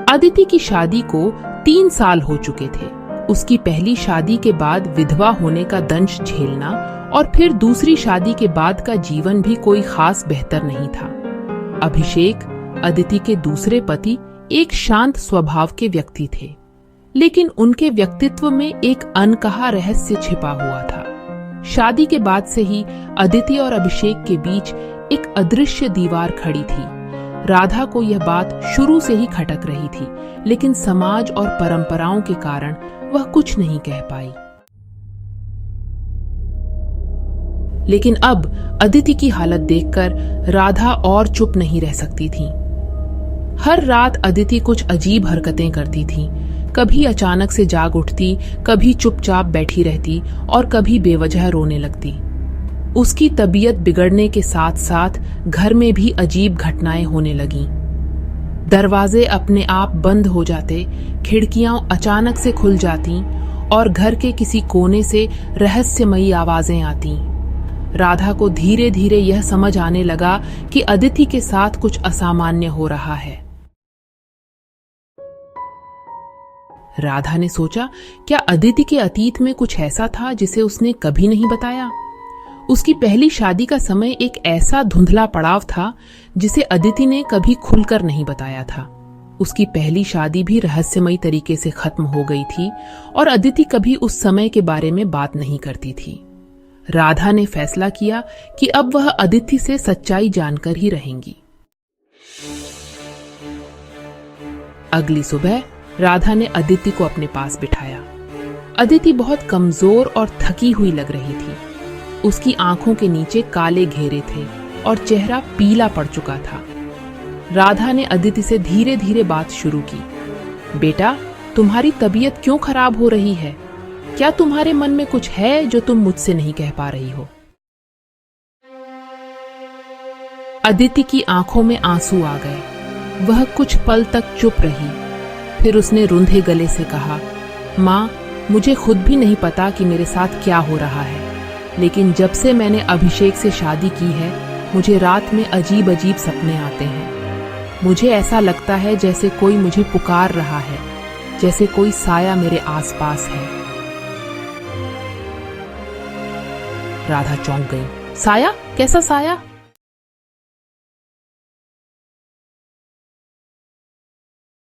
अदिति की शादी को 3 साल हो चुके थे। उसकी पहली शादी के बाद विधवा होने का दंश झेलना और फिर दूसरी शादी के बाद का जीवन भी कोई खास बेहतर नहीं था। अभिषेक, अदिति के दूसरे पति, एक शांत स्वभाव के व्यक्ति थे, लेकिन उनके व्यक्तित्व में एक अनकहा रहस्य छिपा हुआ था। शादी के बाद से ही अदिति और अभिषेक के बीच एक अदृश्य दीवार खड़ी थी। राधा को यह बात शुरू से ही खटक रही थी, लेकिन समाज और परंपराओं के कारण वह कुछ नहीं कह पाई। लेकिन अब अदिति की हालत देखकर राधा और चुप नहीं रह सकती थी। हर रात अदिति कुछ अजीब हरकतें करती थी। कभी अचानक से जाग उठती, कभी चुपचाप बैठी रहती और कभी बेवजह रोने लगती। उसकी तबीयत बिगड़ने के साथ साथ घर में भी अजीब घटनाएं होने लगीं। दरवाजे अपने आप बंद हो जाते, खिड़कियां अचानक से खुल जातीं और घर के किसी कोने से रहस्यमयी आवाजें आतीं। राधा को धीरे धीरे यह समझ आने लगा कि अदिति के साथ कुछ असामान्य हो रहा है। राधा ने सोचा, क्या अदिति के अतीत में कुछ ऐसा था जिसे उसने कभी नहीं बताया? उसकी पहली शादी का समय एक ऐसा धुंधला पड़ाव था जिसे अदिति ने कभी खुलकर नहीं बताया था। उसकी पहली शादी भी रहस्यमयी तरीके से खत्म हो गई थी और अदिति कभी उस समय के बारे में बात नहीं करती थी। राधा ने फैसला किया कि अब वह अदिति से सच्चाई जानकर ही रहेंगी। अगली सुबह राधा ने अदिति को अपने पास बिठाया। अदिति बहुत कमजोर और थकी हुई लग रही थी। उसकी आंखों के नीचे काले घेरे थे और चेहरा पीला पड़ चुका था। राधा ने अदिति से धीरे धीरे बात शुरू की। बेटा, तुम्हारी तबीयत क्यों खराब हो रही है? क्या तुम्हारे मन में कुछ है जो तुम मुझसे नहीं कह पा रही हो? अदिति की आंखों में आंसू आ गए। वह कुछ पल तक चुप रही। फिर उसने रुंधे गले से कहा, माँ, मुझे खुद भी नहीं पता कि मेरे साथ क्या हो रहा है, लेकिन जब से मैंने अभिषेक से शादी की है, मुझे रात में अजीब अजीब सपने आते हैं। मुझे ऐसा लगता है जैसे कोई मुझे पुकार रहा है, जैसे कोई साया मेरे आसपास है। राधा चौंक गई। साया? कैसा साया?